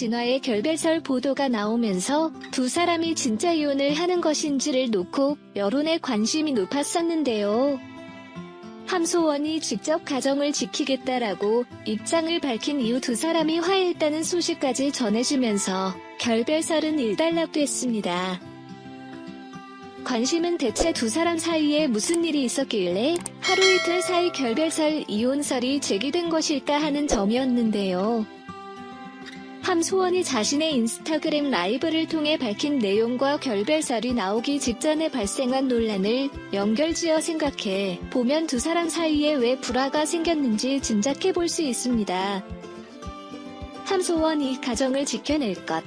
진화의 결별설 보도가 나오면서 두 사람이 진짜 이혼을 하는 것인지를 놓고 여론의 관심이 높았었는데요. 함소원이 직접 가정을 지키겠다라고 입장을 밝힌 이후 두 사람이 화해했다는 소식까지 전해지면서 결별설은 일단락됐습니다. 관심은 대체 두 사람 사이에 무슨 일이 있었길래 하루 이틀 사이 결별설, 이혼설이 제기된 것일까 하는 점이었는데요. 함소원이 자신의 인스타그램 라이브를 통해 밝힌 내용과 결별설이 나오기 직전에 발생한 논란을 연결지어 생각해 보면 두 사람 사이에 왜 불화가 생겼는지 짐작해 볼 수 있습니다. 함소원이 가정을 지켜낼 것.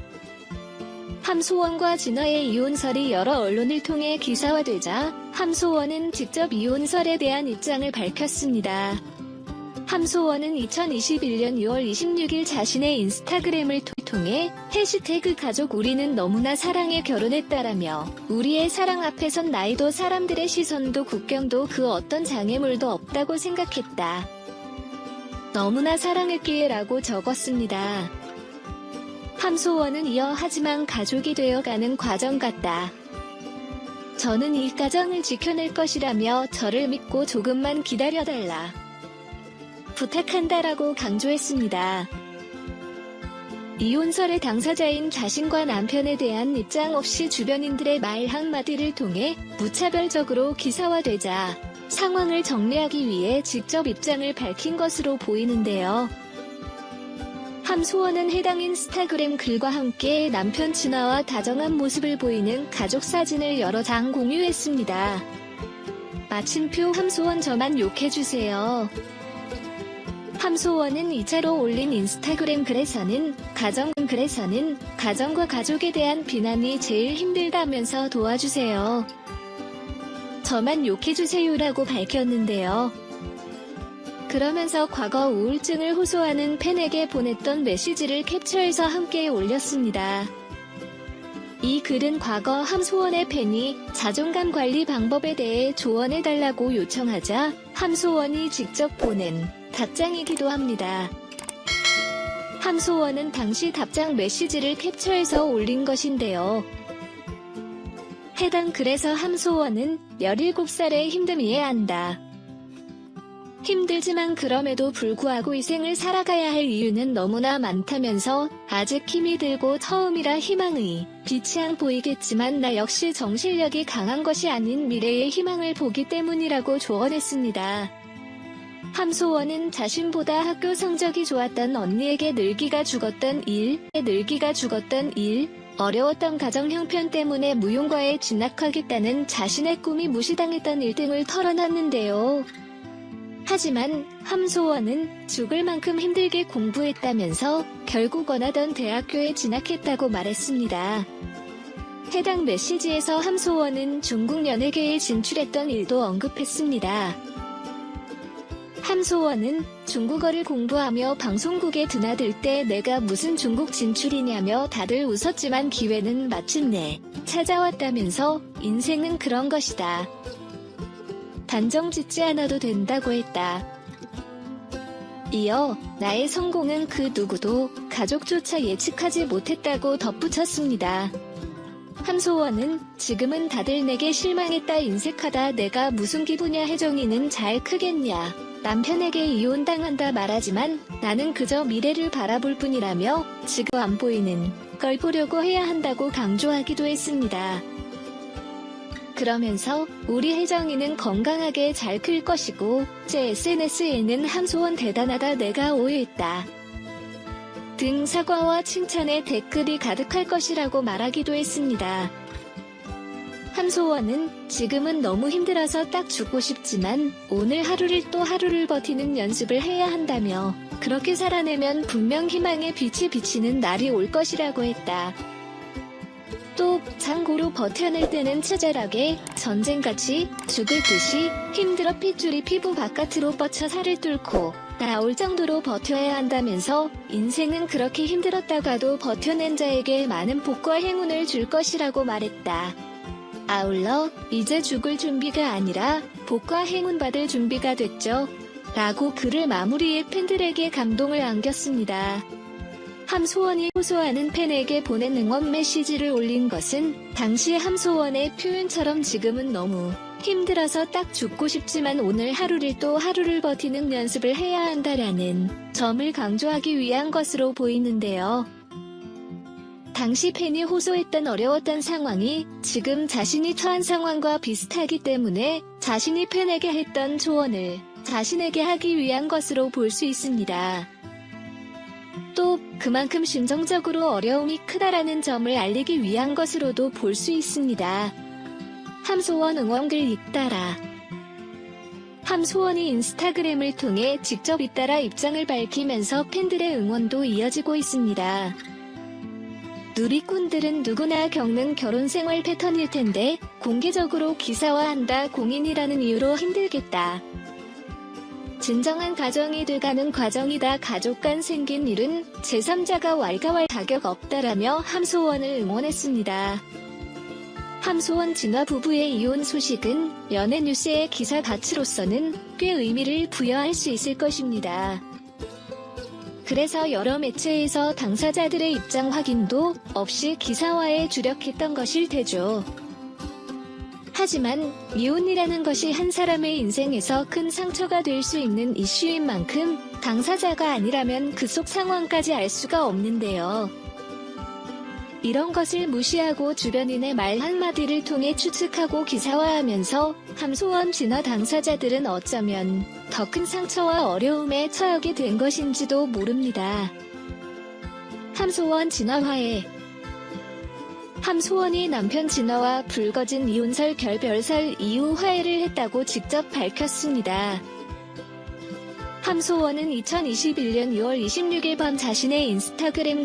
함소원과 진화의 이혼설이 여러 언론을 통해 기사화되자 함소원은 직접 이혼설에 대한 입장을 밝혔습니다. 함소원은 2021년 6월 26일 자신의 인스타그램을 통해 해시태그 가족 우리는 너무나 사랑해 결혼했다라며 우리의 사랑 앞에선 나이도 사람들의 시선도 국경도 그 어떤 장애물도 없다고 생각했다. 너무나 사랑했기에 라고 적었습니다. 함소원은 이어 하지만 가족이 되어가는 과정 같다. 저는 이 가정을 지켜낼 것이라며 저를 믿고 조금만 기다려달라. 부탁한다라고 강조했습니다. 이혼설의 당사자인 자신과 남편에 대한 입장 없이 주변인들의 말 한마디를 통해 무차별적으로 기사화되자 상황을 정리하기 위해 직접 입장을 밝힌 것으로 보이는데요. 함소원은 해당 인스타그램 글과 함께 남편 진화와 다정한 모습을 보이는 가족 사진을 여러 장 공유했습니다. 마침표 함소원 저만 욕해주세요. 함소원은 2차로 올린 인스타그램 글에서는 가정과 가족에 대한 비난이 제일 힘들다면서 도와주세요. 저만 욕해주세요라고 밝혔는데요. 그러면서 과거 우울증을 호소하는 팬에게 보냈던 메시지를 캡처해서 함께 올렸습니다. 이 글은 과거 함소원의 팬이 자존감 관리 방법에 대해 조언해달라고 요청하자 함소원이 직접 보낸 답장이기도 합니다. 함소원은 당시 답장 메시지를 캡처해서 올린 것인데요. 해당 글에서 함소원은 17살의 힘듦 이해한다. 힘들지만 그럼에도 불구하고 이 생을 살아가야 할 이유는 너무나 많다면서 아직 힘이 들고 처음이라 희망의 빛이 안 보이겠지만 나 역시 정신력이 강한 것이 아닌 미래의 희망을 보기 때문이라고 조언했습니다. 함소원은 자신보다 학교 성적이 좋았던 언니에게 늘기가 죽었던 일, 어려웠던 가정 형편 때문에 무용과에 진학하겠다는 자신의 꿈이 무시당했던 일 등을 털어놨는데요. 하지만 함소원은 죽을 만큼 힘들게 공부했다면서 결국 원하던 대학교에 진학했다고 말했습니다. 해당 메시지에서 함소원은 중국 연예계에 진출했던 일도 언급했습니다. 함소원은 중국어를 공부하며 방송국에 드나들 때 내가 무슨 중국 진출이냐며 다들 웃었지만 기회는 마침내 찾아왔다면서 인생은 그런 것이다. 단정 짓지 않아도 된다고 했다. 이어 나의 성공은 그 누구도 가족조차 예측하지 못했다고 덧붙였습니다. 함소원은 지금은 다들 내게 실망했다 인색하다 내가 무슨 기부냐 혜정이는 잘 크겠냐 남편에게 이혼당한다 말하지만 나는 그저 미래를 바라볼 뿐이라며 지금 안 보이는 걸 보려고 해야 한다고 강조하기도 했습니다. 그러면서 우리 혜정이는 건강하게 잘 클 것이고 제 SNS에는 함소원 대단하다 내가 오해했다 등 사과와 칭찬의 댓글이 가득할 것이라고 말하기도 했습니다. 함소원은 지금은 너무 힘들어서 딱 죽고 싶지만 오늘 하루를 또 하루를 버티는 연습을 해야 한다며 그렇게 살아내면 분명 희망의 빛이 비치는 날이 올 것이라고 했다. 또 장고로 버텨낼 때는 처절하게 전쟁같이 죽을 듯이 힘들어 핏줄이 피부 바깥으로 뻗쳐 살을 뚫고 나올 정도로 버텨야 한다면서 인생은 그렇게 힘들었다가도 버텨낸 자에게 많은 복과 행운을 줄 것이라고 말했다. 아울러 이제 죽을 준비가 아니라 복과 행운 받을 준비가 됐죠. 라고 글을 마무리해 팬들에게 감동을 안겼습니다. 함소원이 호소하는 팬에게 보낸 응원 메시지를 올린 것은 당시 함소원의 표현처럼 지금은 너무 힘들어서 딱 죽고 싶지만 오늘 하루를 또 하루를 버티는 연습을 해야 한다라는 점을 강조하기 위한 것으로 보이는데요. 당시 팬이 호소했던 어려웠던 상황이 지금 자신이 처한 상황과 비슷하기 때문에 자신이 팬에게 했던 조언을 자신에게 하기 위한 것으로 볼 수 있습니다. 또 그만큼 심정적으로 어려움이 크다라는 점을 알리기 위한 것으로도 볼 수 있습니다. 함소원 응원글 잇따라. 함소원이 인스타그램을 통해 직접 잇따라 입장을 밝히면서 팬들의 응원도 이어지고 있습니다. 누리꾼들은 누구나 겪는 결혼 생활 패턴일 텐데 공개적으로 기사화한다 공인이라는 이유로 힘들겠다. 진정한 가정이 돼가는 과정이다. 가족 간 생긴 일은 제3자가 왈가왈 자격 없다라며 함소원을 응원했습니다. 함소원 진화 부부의 이혼 소식은 연예뉴스의 기사 가치로서는 꽤 의미를 부여할 수 있을 것입니다. 그래서 여러 매체에서 당사자들의 입장 확인도 없이 기사화에 주력했던 것일 테죠. 하지만 이혼이라는 것이 한 사람의 인생에서 큰 상처가 될 수 있는 이슈인 만큼 당사자가 아니라면 그 속 상황까지 알 수가 없는데요. 이런 것을 무시하고 주변인의 말 한마디를 통해 추측하고 기사화하면서 함소원 진화 당사자들은 어쩌면 더 큰 상처와 어려움에 처하게 된 것인지도 모릅니다. 함소원 진화화해. 함소원이 남편 진화와 불거진 이혼설 결별설 이후 화해를 했다고 직접 밝혔습니다. 함소원은 2021년 6월 26일 밤 자신의 인스타그램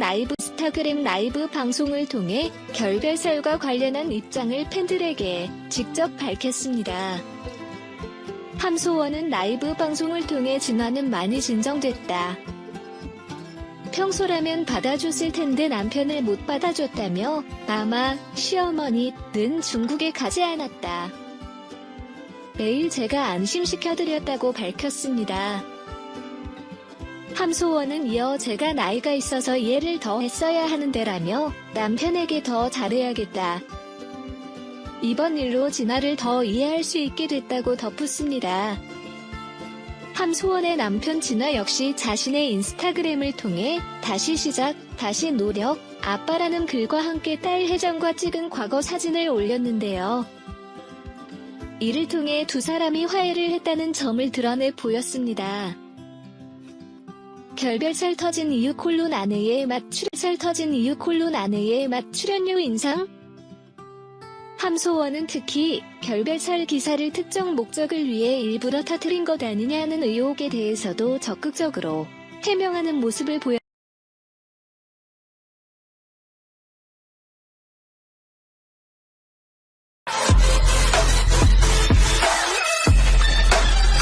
라이브 방송을 통해 결별설과 관련한 입장을 팬들에게 직접 밝혔습니다. 함소원은 라이브 방송을 통해 진화는 많이 진정됐다. 평소라면 받아줬을 텐데 남편을 못 받아줬다며 아마 시어머니는 중국에 가지 않았다. 매일 제가 안심시켜드렸다고 밝혔습니다. 함소원은 이어 제가 나이가 있어서 이해를 더 했어야 하는데라며 남편에게 더 잘해야겠다. 이번 일로 진화를 더 이해할 수 있게 됐다고 덧붙습니다. 함소원의 남편 진화 역시 자신의 인스타그램을 통해 다시 시작, 다시 노력, 아빠라는 글과 함께 딸 혜정과 찍은 과거 사진을 올렸는데요. 이를 통해 두 사람이 화해를 했다는 점을 드러내 보였습니다. 결별설 터진 이유 아내의 맛 출연료 인상? 함소원은 특히 결별설 기사를 특정 목적을 위해 일부러 터뜨린 것 아니냐는 의혹에 대해서도 적극적으로 해명하는 모습을 보였습니다.